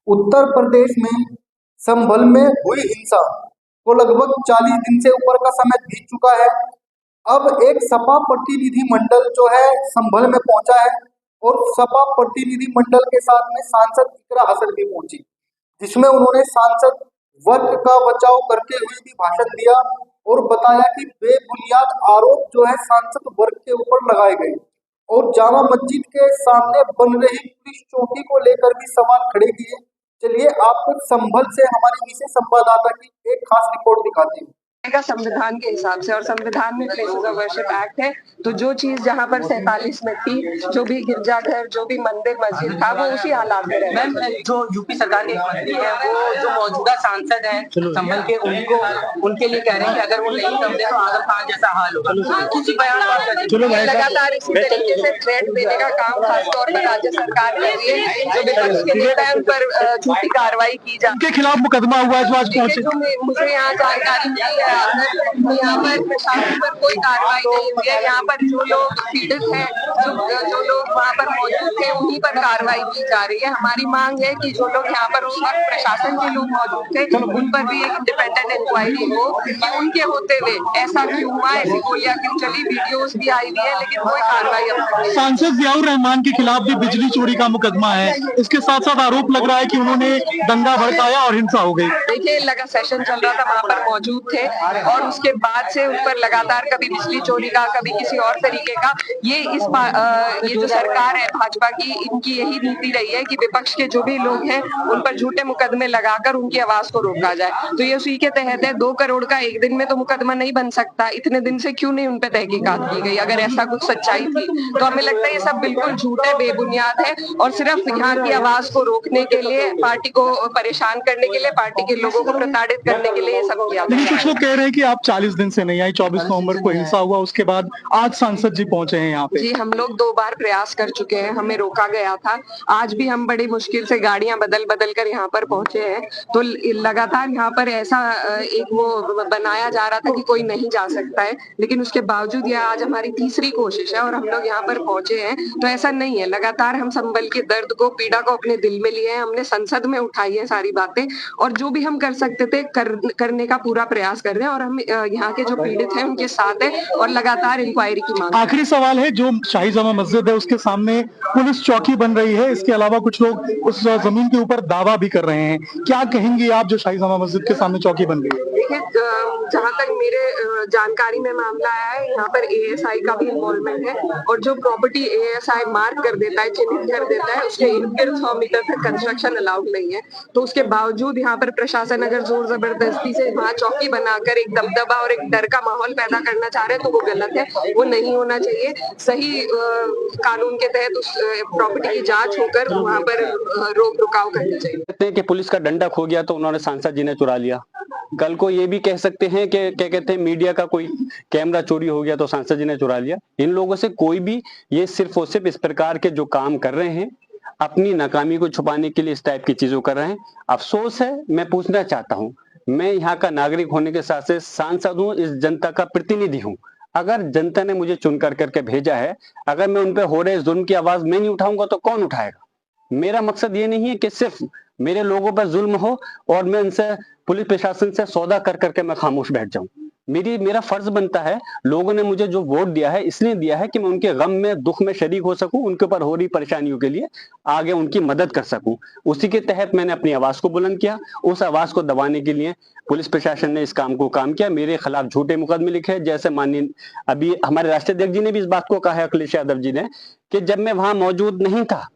उत्तर प्रदेश में संभल में हुई हिंसा को लगभग 40 दिन से ऊपर का समय बीत चुका है। अब एक सपा प्रतिनिधि मंडल जो है संभल में पहुंचा है और सपा प्रतिनिधि मंडल के साथ में सांसद इकरा हसन भी पहुंची, जिसमें उन्होंने सांसद वर्ग का बचाव करते हुए भी भाषण दिया और बताया कि बेबुनियाद आरोप जो है सांसद वर्ग के ऊपर लगाए गए और जामा मस्जिद के सामने बन रही पुलिस चौकी को लेकर भी सवाल खड़े किए। चलिए आपको संभल से हमारे विशेष संवाददाता की एक खास रिपोर्ट दिखाते हैं। संविधान के हिसाब से, और संविधान में प्लेसेस ऑफ वर्शिप एक्ट है, तो जो चीज जहाँ पर 47 में थी, जो भी गिरजाघर, जो भी मंदिर मस्जिद था, वो उसी हालात में रहे। मैम, जो यूपी सरकार के मंत्री है, वो जो मौजूदा सांसद हैं संभल के, उनको उनके लिए कह रहे हैं कि अगर वो नहीं समझे तो आजम खान जैसा हाल होगा। उसी बयान लगातार इसी तरीके से थ्रेट देने का काम खासतौर पर राज्य सरकार कर रही है। जो विपक्ष के नेता है उन पर झूठी कार्रवाई की जाए, उनके खिलाफ मुकदमा हुआ है जो आज पहुंचे। मुझे यहाँ जानकारी मिली है, यहाँ पर प्रशासन पर कोई कार्रवाई नहीं हुई है। यहाँ पर जो लोग पीड़ित हैं, जो लोग वहाँ पर मौजूद थे, उन्हीं पर कार्रवाई की जा रही है। हमारी मांग है कि जो लोग यहाँ पर उस वक्त प्रशासन के लोग मौजूद थे, उन पर भी एक इंडिपेंडेंट इंक्वायरी हो कि उनके होते हुए ऐसा क्यों हुआ, ऐसी गोलियां क्यों चली। वीडियोस भी आई हुई है, लेकिन कोई कार्रवाई अब तक नहीं। सांसद जियाउर रहमान के खिलाफ भी बिजली चोरी का मुकदमा है। इसके साथ साथ आरोप लग रहा है कि उन्होंने दंगा भड़काया और हिंसा हो गई। देखिए, लगा सेशन चल रहा था, वहाँ पर मौजूद थे और उसके बाद से उन पर लगातार कभी बिजली चोरी का, कभी किसी और तरीके का, ये जो सरकार है भाजपा की, इनकी यही नीति रही है कि विपक्ष के जो भी लोग हैं उन पर झूठे मुकदमे लगाकर उनकी आवाज को रोका जाए। तो ये उसी के तहत है। 2 करोड़ का एक दिन में तो मुकदमा नहीं बन सकता। इतने दिन से क्यों नहीं उन पर तहकीकात की गई? अगर ऐसा कुछ सच्चाई थी तो हमें लगता है ये सब बिल्कुल झूठ है, बेबुनियाद है और सिर्फ यहाँ की आवाज को रोकने के लिए, पार्टी को परेशान करने के लिए, पार्टी के लोगों को प्रताड़ित करने के लिए ये सब किया। लेकिन कुछ लोग कह रहे हैं कि आप 40 दिन से नहीं आई, 24 नवंबर को हिंसा हुआ, उसके बाद आज सांसद जी पहुंचे हैं यहाँ पे। जी, हम लोग 2 बार प्रयास कर चुके हैं, हमें रोका गया था। आज भी हम बड़ी मुश्किल से गाड़ियां बदल बदल कर यहाँ पर पहुंचे हैं। तो लगातार यहाँ पर ऐसा एक वो बनाया जा रहा था कि कोई नहीं जा सकता है, लेकिन उसके बावजूद यह आज हमारी तीसरी कोशिश है और हम लोग यहाँ पर पहुंचे हैं। तो ऐसा नहीं है, लगातार हम संभल के दर्द को, पीड़ा को अपने दिल में लिए हैं। हमने संसद में उठाई है सारी बातें और जो भी हम कर सकते थे करने का पूरा प्रयास कर रहे हैं और हम यहाँ के जो पीड़ित हैं उनके साथ है और लगातार इंक्वायरी की मांग। आखिरी सवाल है, जो शाही जामा मस्जिद है उसके सामने पुलिस चौकी बन रही है, इसके अलावा कुछ लोग उस जमीन के ऊपर दावा भी कर रहे हैं, क्या कहेंगे आप जो शाही जामा मस्जिद के सामने चौकी बन गई है? देखिए, जहाँ तक मेरे जानकारी में मामला आया है, यहाँ पर एएसआई का भी इन्वॉल्वमेंट है और जो प्रॉपर्टी एएसआई मार्क कर देता है, चिन्हित कर देता है, उसके इर्द गिर्द 100 मीटर तक कंस्ट्रक्शन अलाउड नहीं है। तो उसके बावजूद यहाँ पर प्रशासन अगर जोर जबरदस्ती से वहाँ चौकी बनाकर एक दबदबा और एक डर का माहौल पैदा करना चाह रहे हैं, तो वो गलत है, वो नहीं होना चाहिए। सही कानून के तहत उस प्रॉपर्टी की जांच होकर वहाँ पर रोक रुकाव करनी चाहिए। कहते हैं कि पुलिस का डंडा खो गया तो उन्होंने सांसद जी ने चुरा लिया। कल को ये भी कह सकते हैं कि क्या कहते हैं, मीडिया का कोई कैमरा चोरी हो गया तो सांसद जी ने चुरा लिया। इन लोगों से कोई भी, ये सिर्फ और सिर्फ इस प्रकार के जो काम कर रहे हैं, अपनी नाकामी को छुपाने के लिए इस टाइप की चीजों कर रहे हैं। अफसोस है, मैं पूछना चाहता हूँ, मैं यहाँ का नागरिक होने के साथ साथ सांसद हूँ, इस जनता का प्रतिनिधि हूँ। अगर जनता ने मुझे चुन करके भेजा है, अगर मैं उन पर हो रहे जुल्म की आवाज मैं नहीं उठाऊंगा तो कौन उठाएगा? मेरा मकसद ये नहीं है कि सिर्फ मेरे लोगों पर जुल्म हो और मैं उनसे, पुलिस प्रशासन से सौदा करके मैं खामोश बैठ जाऊं। मेरा फर्ज बनता है, लोगों ने मुझे जो वोट दिया है इसलिए दिया है कि मैं उनके गम में, दुख में शरीक हो सकूं, उनके ऊपर हो रही परेशानियों के लिए आगे उनकी मदद कर सकूं। उसी के तहत मैंने अपनी आवाज को बुलंद किया। उस आवाज को दबाने के लिए पुलिस प्रशासन ने इस काम किया। मेरे खिलाफ झूठे मुकदमे लिखे, जैसे माननीय अभी हमारे राष्ट्रीय अध्यक्ष जी ने भी इस बात को कहा है, अखिलेश यादव जी ने, कि जब मैं वहां मौजूद नहीं था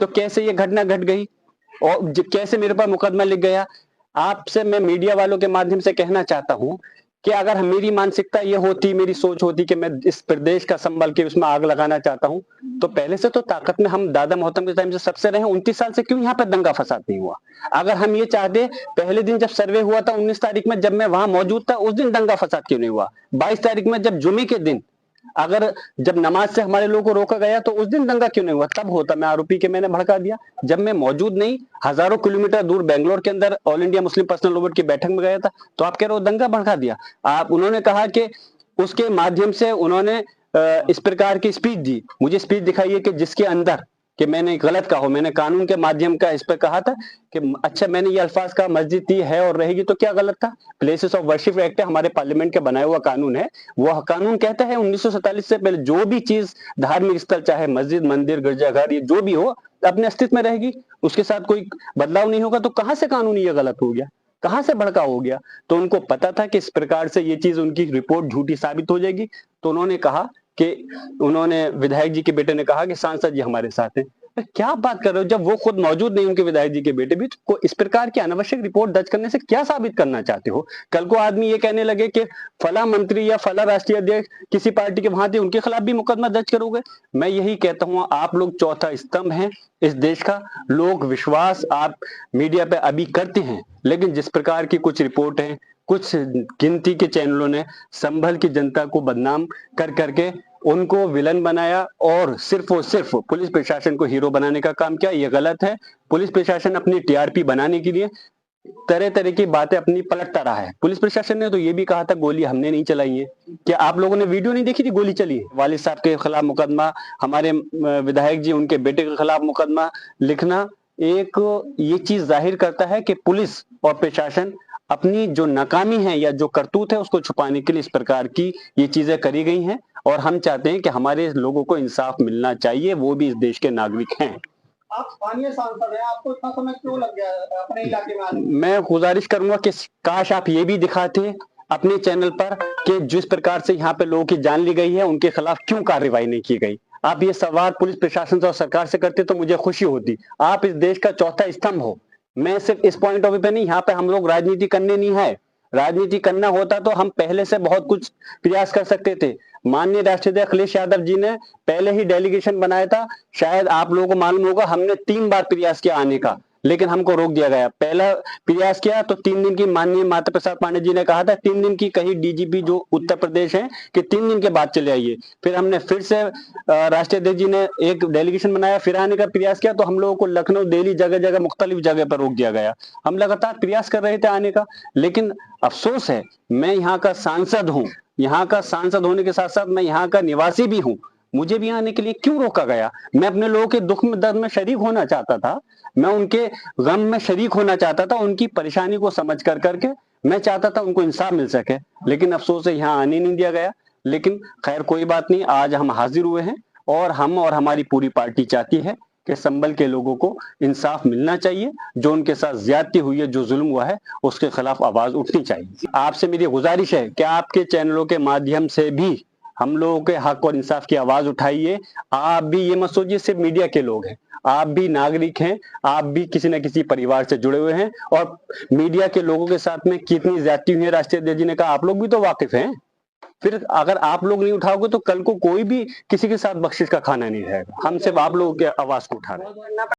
तो कैसे ये घटना घट गई और कैसे मेरे पर मुकदमा लिख गया। आपसे मैं मीडिया वालों के माध्यम से कहना चाहता हूं कि अगर मेरी मानसिकता ये होती, मेरी सोच होती कि मैं इस प्रदेश का संभल के उसमें आग लगाना चाहता हूं, तो पहले से तो ताकत में हम दादा मोहतरम के टाइम से सबसे रहे। 29 साल से क्यों यहाँ पर दंगा फसाद नहीं हुआ? अगर हम ये चाहते, पहले दिन जब सर्वे हुआ था 19 तारीख में, जब मैं वहां मौजूद था, उस दिन दंगा फसाद क्यों नहीं हुआ? 22 तारीख में जब जुमे के दिन, अगर जब नमाज से हमारे लोगों को रोका गया तो उस दिन दंगा क्यों नहीं हुआ? तब होता। मैं आरोपी के मैंने भड़का दिया। जब मैं मौजूद नहीं, हजारों किलोमीटर दूर बेंगलोर के अंदर all India Muslim personal law board की बैठक में गया था, तो आप कह रहे हो दंगा भड़का दिया। उन्होंने कहा कि उसके माध्यम से उन्होंने इस प्रकार की स्पीच दी। मुझे स्पीच दिखाइए कि जिसके अंदर कि मैंने गलत कहा हो, मैंने कानून के माध्यम का इस पर कहा था कि अच्छा मैंने ये अल्फाज कहा मस्जिद ही है और रहेगी तो क्या गलत था। प्लेसेस ऑफ वर्शिप एक्ट हमारे पार्लियामेंट का बनाया हुआ कानून है, वह कानून कहता है 1947 से पहले जो भी चीज धार्मिक स्थल चाहे मस्जिद मंदिर गिरजाघर ये जो भी हो अपने अस्तित्व में रहेगी, उसके साथ कोई बदलाव नहीं होगा। तो कहां से कानूनी ये गलत हो गया, कहां से भड़काव हो गया। तो उनको पता था कि इस प्रकार से ये चीज उनकी रिपोर्ट झूठी साबित हो जाएगी, तो उन्होंने कहा कि उन्होंने विधायक जी के बेटे ने कहा कि सांसद जी हमारे साथ हैं। क्या बात कर रहे हो, जब वो खुद मौजूद नहीं उनके विधायक जी के बेटे भी, तो इस प्रकार की अनावश्यक रिपोर्ट दर्ज करने से क्या साबित करना चाहते हो। कल को आदमी ये कहने लगे कि फला मंत्री या फला राष्ट्रीय अध्यक्ष किसी पार्टी के वहां थे उनके खिलाफ भी मुकदमा दर्ज करोगे। मैं यही कहता हूं आप लोग चौथा स्तंभ हैं इस देश का। लोग विश्वास आप मीडिया पे अभी करते हैं, लेकिन जिस प्रकार की कुछ रिपोर्ट है, कुछ गिनती के चैनलों ने संभल की जनता को बदनाम कर करके उनको विलन बनाया और सिर्फ पुलिस प्रशासन को हीरो बनाने का काम किया, ये गलत है। पुलिस प्रशासन अपनी टीआरपी बनाने के लिए तरह तरह की बातें अपनी पलटता रहा है। पुलिस प्रशासन ने तो ये भी कहा था गोली हमने नहीं चलाई है। क्या आप लोगों ने वीडियो नहीं देखी थी गोली चली है। वालिद साहब के खिलाफ मुकदमा, हमारे विधायक जी उनके बेटे के खिलाफ मुकदमा लिखना एक ये चीज जाहिर करता है कि पुलिस और प्रशासन अपनी जो नाकामी है या जो करतूत है उसको छुपाने के लिए इस प्रकार की ये चीजें करी गई हैं। और हम चाहते हैं कि हमारे लोगों को इंसाफ मिलना चाहिए, वो भी इस देश के नागरिक हैं। आप स्थानीय सांसद हैं, आपको इतना समय क्यों लग गया अपने इलाके में आने में? मैं गुजारिश करूंगा कि काश आप ये भी दिखाते अपने चैनल पर कि जिस प्रकार से यहाँ पे लोगों की जान ली गई है उनके खिलाफ क्यों कार्रवाई नहीं की गई। आप ये सवाल पुलिस प्रशासन और सरकार से करते तो मुझे खुशी होती। आप इस देश का चौथा स्तंभ हो। मैं सिर्फ इस पॉइंट ऑफ व्यू पे नहीं, यहाँ पे हम लोग राजनीति करने नहीं है। राजनीति करना होता तो हम पहले से बहुत कुछ प्रयास कर सकते थे। माननीय राष्ट्रीय अध्यक्ष अखिलेश यादव जी ने पहले ही डेलीगेशन बनाया था, शायद आप लोगों को मालूम होगा, हमने 3 बार प्रयास किया आने का, लेकिन हमको रोक दिया गया। पहला प्रयास किया तो 3 दिन की, माननीय माता प्रसाद पांडे जी ने कहा था 3 दिन की कही डीजीपी जो उत्तर प्रदेश है कि 3 दिन के बाद चले आइए। फिर हमने फिर से राष्ट्रीय अध्यक्ष जी ने एक डेलीगेशन बनाया, फिर आने का प्रयास किया तो हम लोगों को लखनऊ दिल्ली जगह जगह मुख्तलिफ जगह पर रोक दिया गया। हम लगातार प्रयास कर रहे थे आने का, लेकिन अफसोस है मैं यहाँ का सांसद हूँ, यहाँ का सांसद होने के साथ साथ मैं यहाँ का निवासी भी हूँ। मुझे भी आने के लिए क्यों रोका गया। मैं अपने लोगों के दुख में दर्द में शरीक होना चाहता था, मैं उनके गम में शरीक होना चाहता था, उनकी परेशानी को समझ कर करके मैं चाहता था उनको इंसाफ मिल सके, लेकिन अफसोस है यहाँ आने नहीं दिया गया। लेकिन खैर कोई बात नहीं, आज हम हाजिर हुए हैं और हम और हमारी पूरी पार्टी चाहती है कि संभल के लोगों को इंसाफ मिलना चाहिए। जो उनके साथ ज्यादती हुई है, जो जुल्म हुआ है, उसके खिलाफ आवाज उठनी चाहिए। आपसे मेरी गुजारिश है कि आपके चैनलों के माध्यम से भी हम लोगों के हक और इंसाफ की आवाज उठाइए। आप भी ये मत सोचिए सिर्फ मीडिया के लोग हैं, आप भी नागरिक हैं, आप भी किसी न किसी परिवार से जुड़े हुए हैं। और मीडिया के लोगों के साथ में कितनी ज्यादती हुई है, राष्ट्रीय अध्यक्ष जी ने कहा, आप लोग भी तो वाकिफ हैं। फिर अगर आप लोग नहीं उठाओगे तो कल को कोई भी किसी के साथ बख्शिश का खाना नहीं रहेगा। हम सिर्फ आप लोगों के आवाज को उठा रहे हैं।